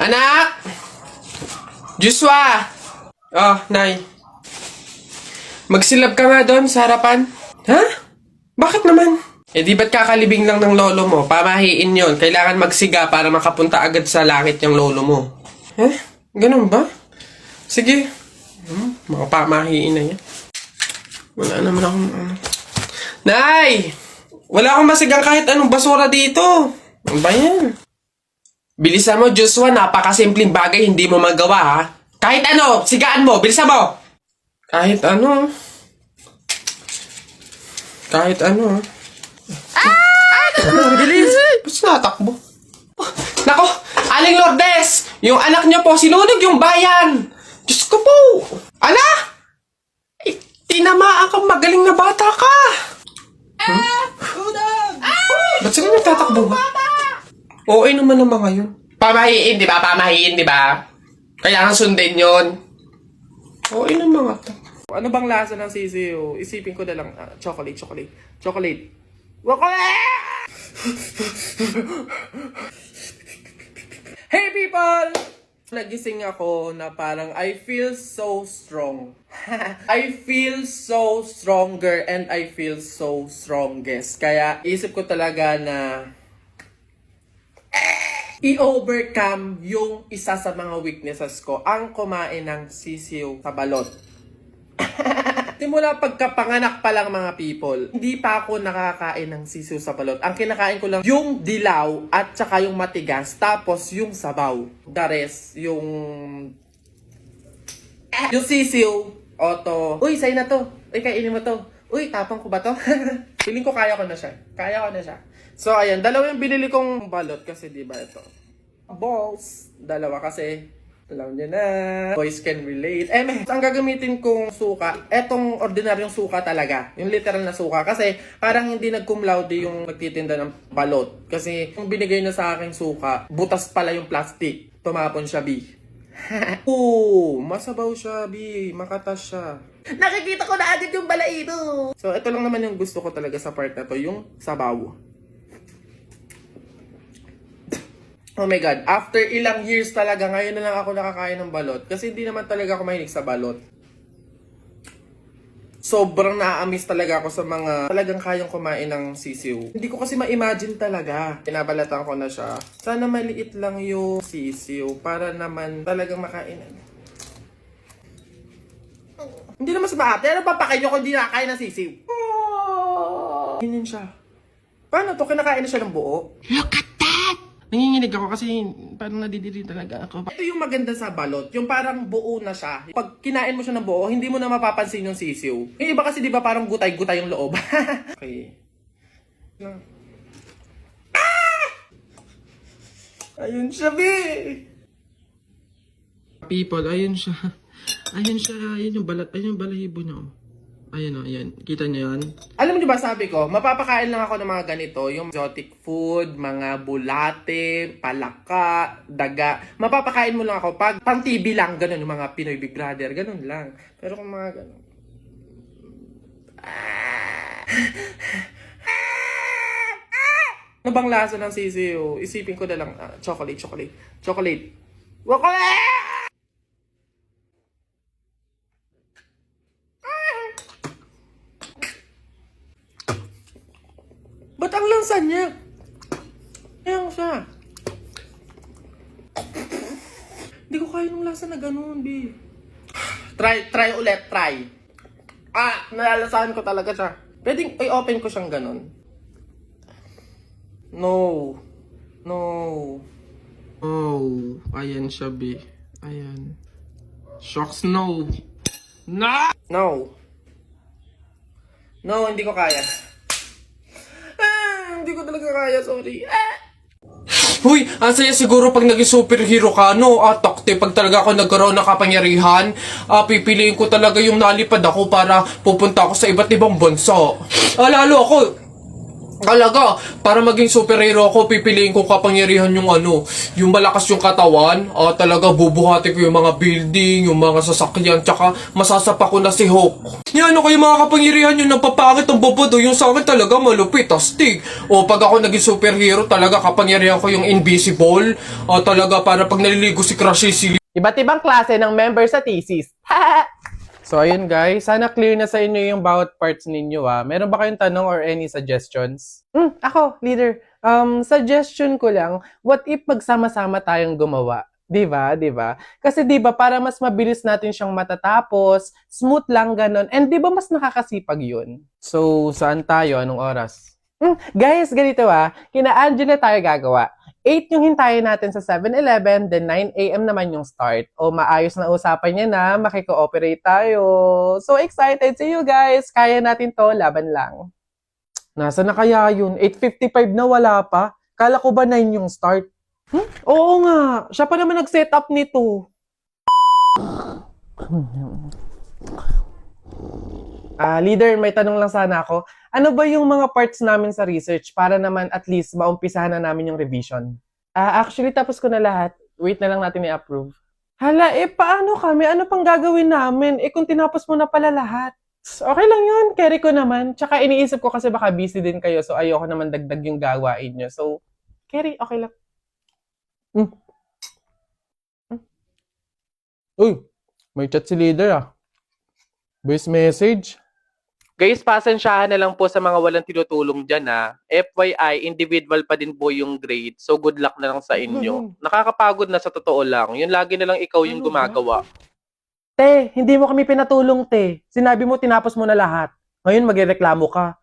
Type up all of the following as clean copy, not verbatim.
Anak! Joshua! Oh, Nay. Magsilab ka nga doon sa harapan. Ha? Bakit naman? Eh di ba't kakalibing lang ng lolo mo? Pamahiin yon. Kailangan magsiga para makapunta agad sa langit yung lolo mo. Eh? Ganun ba? Sige. Mga pamahiin na yan. Wala naman akong Nay! Wala akong masigang kahit anong basura dito. Ano ba yan? Bilisan mo, Joshua. Napakasimpleng bagay hindi mo magawa, ha? Kahit ano, sigaan mo. Bilisan mo! Kahit ano. Kahit ano. Bilis! Ba't natakbo? Nako! Aling Lourdes! Yung anak niyo po, sinunog yung bayan! Diyos ko po! Ala! Tinamaan kang magaling na bata ka! Ba't sila nagtatakbo ba? Okay naman ang mga yun. Pamahiin, di ba? Pamahiin, di ba? Kailangan sundin yun. Okay na mga to. Ano bang lasa ng sisiyo? Isipin ko na lang. Chocolate. Chocolate. Hey people! Nagising ako na parang I feel so strong. I feel so stronger and I feel so strongest. Kaya isip ko talaga na i-overcome yung isa sa mga weaknesses ko, ang kumain ng sisiw sa balot. Simula pagkapanganak pa lang mga people, hindi pa ako nakakain ng sisiw sa balot. Ang kinakain ko lang yung dilaw at saka yung matigas, tapos yung sabaw. The rest, yung sisiw, oto. Uy, sa'yo na to. Uy, kainin mo to. Uy, tapang ko ba to? Feeling ko kaya ko na siya. So, ayan. Dalawa yung binili kong balot kasi diba ito. Balls. Dalawa kasi. Alam niyo na. Boys can relate. Ang gagamitin kong suka, etong ordinaryong suka talaga. Yung literal na suka. Kasi parang hindi nag-cum laude yung nagtitinda ng balot. Kasi yung binigay niya sa aking suka, butas pala yung plastic. Tumapon siya, B. Masabaw siya, B. Makatas siya. Nakikita ko na agad yung balaito. So, ito lang naman yung gusto ko talaga sa part na to, yung sabaw. Oh my God, after ilang years talaga, ngayon na lang ako nakakain ng balot. Kasi hindi naman talaga ako mahilig sa balot. Sobrang naaamis talaga ako sa mga talagang kayang kumain ng sisiw. Hindi ko kasi ma-imagine talaga. Pinabalatan ko na siya. Sana maliit lang yung sisiw para naman talagang makainan. Hindi naman sa maate. Ano papakain nyo kung hindi nakakain ng sisiw? Ganyan siya. Paano to? Kinakain na siya ng buo? Look at that! Nanginginig ako kasi parang nadidiri talaga ako. Ito yung maganda sa balot. Yung parang buo na siya. Pag kinain mo siya ng buo, hindi mo na mapapansin yung sisiw. Yung iba kasi di ba parang gutay-gutay yung loob. Okay. Ayun siya, B! People, ayun siya. Ayun yung balat. Ayun yung balahibo niya. Ayun o, ayan. Kita niyo yan? Alam niyo ba, sabi ko, mapapakain lang ako ng mga ganito, yung exotic food, mga bulate, palaka, daga. Mapapakain mo lang ako pag pang TV lang, ganun, yung mga Pinoy Big Brother, ganun lang. Pero kung mga ganun. Ano bang lasa ng sisiyo? Isipin ko na lang. Chocolate. Ba't ang lansa niya? Ayan siya. Hindi ko kaya ng lasa na ganun, B. Try ulit. Nalalasahan ko talaga siya. Pwedeng i-open ko siyang ganun. No. Oh, ayan siya, B. Ayan. Shocks, no. No, hindi ko kaya. Hindi ko talaga kaya, sorry. Huy, ang saya siguro pag naging superhero ka, no? Takte, pag talaga ako nagkaroon ng kapangyarihan, pipiliin ko talaga yung nalipad ako para pupunta ako sa iba't ibang bansa. Lalo ako, Talaga, para maging superhero ako, pipiliin ko kapangyarihan yung yung malakas yung katawan, talaga bubuhati ko yung mga building, yung mga sasakyan, tsaka masasapa ko na si Hulk. Yan, yung mga kapangyarihan yung napapangit ang bobodo, yung sa akin talaga malupit, astig. O pag ako naging superhero, talaga kapangyarihan ko yung invisible, talaga para pag naliligo si Crush Sili. Iba't ibang klase ng member sa thesis. So, ayun guys. Sana clear na sa inyo yung bawat parts ninyo Meron ba kayong tanong or any suggestions? Ako, leader. Suggestion ko lang, what if magsama-sama tayong gumawa? Diba? Diba? Kasi diba, para mas mabilis natin siyang matatapos, smooth lang ganon, and diba mas nakakasipag yun? So, saan tayo? Anong oras? Guys, ganito kina Angela tayo gagawa. 8 yung hintayin natin sa 7-Eleven, then 9 a.m. naman yung start. O maayos na usapan niya na, makiko-operate tayo. So excited! See you guys! Kaya natin to, laban lang. Nasa na kaya yun? 8:55 na wala pa? Kala ko ba 9 yung start? Oo nga, siya pa naman nag-set up nito. Leader, may tanong lang sana ako. Ano ba yung mga parts namin sa research para naman at least maumpisahan na namin yung revision? Actually, tapos ko na lahat. Wait na lang natin i-approve. Hala, paano kami? Ano pang gagawin namin? Kung tinapos mo na pala lahat. Okay lang yun, carry ko naman. Tsaka iniisip ko kasi baka busy din kayo, so ayoko naman dagdag yung gawain nyo. So, carry, okay lang. Uy, may chat si leader Voice message. Guys, pasensyahan na lang po sa mga walang tinutulong dyan FYI, individual pa din po yung grade. So, good luck na lang sa inyo. Nakakapagod na sa totoo lang. Yun lagi na lang ikaw yung gumagawa. Te, hindi mo kami pinatulong, te. Sinabi mo, tinapos mo na lahat. Ngayon, magreklamo ka.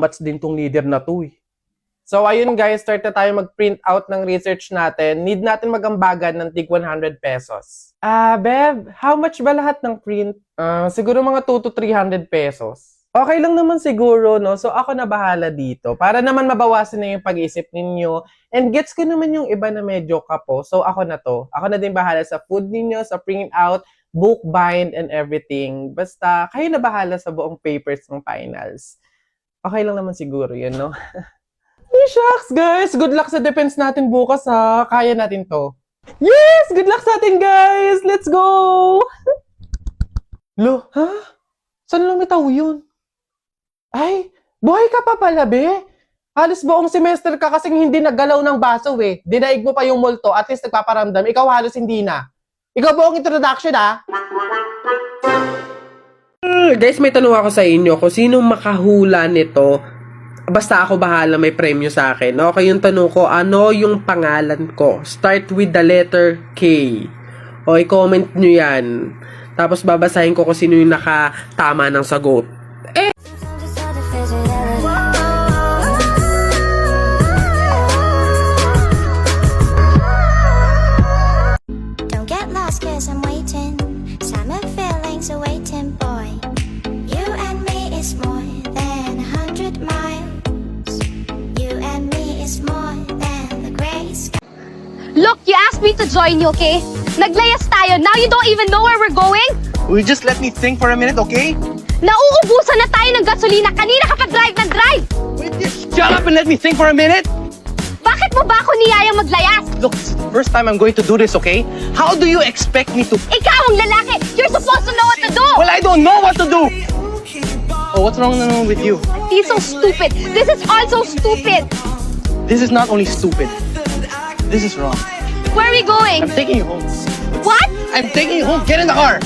Mats din tong leader na to So, ayun guys, start na tayo mag-print out ng research natin. Need natin magambagan ng tig 100 pesos. Bev, how much ba lahat ng print? Siguro mga 2 to 300 pesos. Okay lang naman siguro, no? So, ako na bahala dito. Para naman mabawasan na yung pag-iisip ninyo. And gets ko naman yung iba na medyo kapo. So, ako na to. Ako na din bahala sa food ninyo, sa print out, book bind, and everything. Basta, kayo na bahala sa buong papers ng finals. Okay lang naman siguro yun, no? Shucks, guys! Good luck sa defense natin bukas, Kaya natin to. Yes! Good luck sa atin, guys! Let's go! Lo, Saan lumitaw yun? Ay, buhay ka pa pala, be. Halos buong semester ka kasing hindi naggalaw ng baso, Dinaig mo pa yung multo, at least nagpaparamdam. Ikaw halos hindi na. Ikaw buong introduction, Guys, may tanong ako sa inyo. Kung sino makahula nito, basta ako bahala, may premyo sa akin. Okay, yung tanong ko, ano yung pangalan ko? Start with the letter K. O, i-comment nyo yan. Tapos babasahin ko kung sino yung nakatama ng sagot. Don't get lost cause I'm waiting. Summer feelings are waiting, boy. You and me is more than 100 miles. You and me is more than the gray sky. Look, you asked me to join you, okay? Naglayas tayo. Now you don't even know where we're going? Will you just let me think for a minute, okay? Nauubusan na tayo ng gasolina. Kanina ka pa drive na drive. Will you just shut up and let me think for a minute? Bakit mo ba ako niyayang maglayas? Look, this is the first time I'm going to do this, okay? How do you expect me to... Ikaw ang lalaki. You're supposed to know what to do. Well, I don't know what to do! Oh, what's wrong with you? He's so stupid. This is all so stupid. This is not only stupid. This is wrong. Where are we going? I'm taking you home. What? I'm taking you home. Get in the car!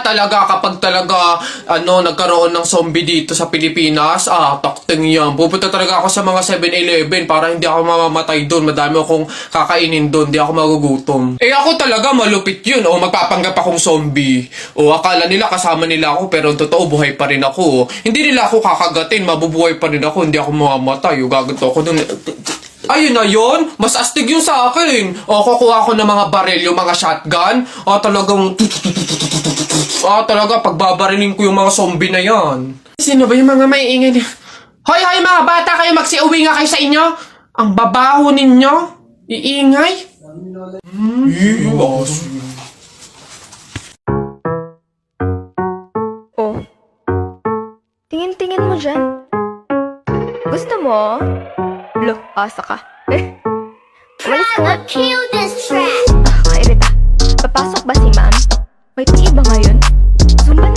Talaga kapag talaga nagkaroon ng zombie dito sa Pilipinas, takting yan. Pupunta talaga ako sa mga 7-Eleven para hindi ako mamamatay doon. Madami akong kakainin doon, hindi ako magugutom. Ako talaga malupit yun. Magpapanggap akong zombie. Akala nila kasama nila ako pero totoo buhay pa rin ako. Hindi nila ako kakagatin, mabubuhay pa rin ako, hindi ako mamamatay. Gaganto ako doon. Ayun na yun, mas astig yung sa akin. O, kukuha ko ng mga baril, yung mga shotgun. Talaga, pagbabarilin ko yung mga zombie na yan. Sino ba yung mga maiingay na? Hoy, hoy mga bata, kayo magsiuwi nga kayo sa inyo. Ang babaho ninyo. Iingay. Oh. Tingin-tingin mo dyan. Gusto mo? Lo, asa ka. Umalis ka nga. Kill this track. Kairita. Papasok ba si ma'am? May tingi ba ngayon?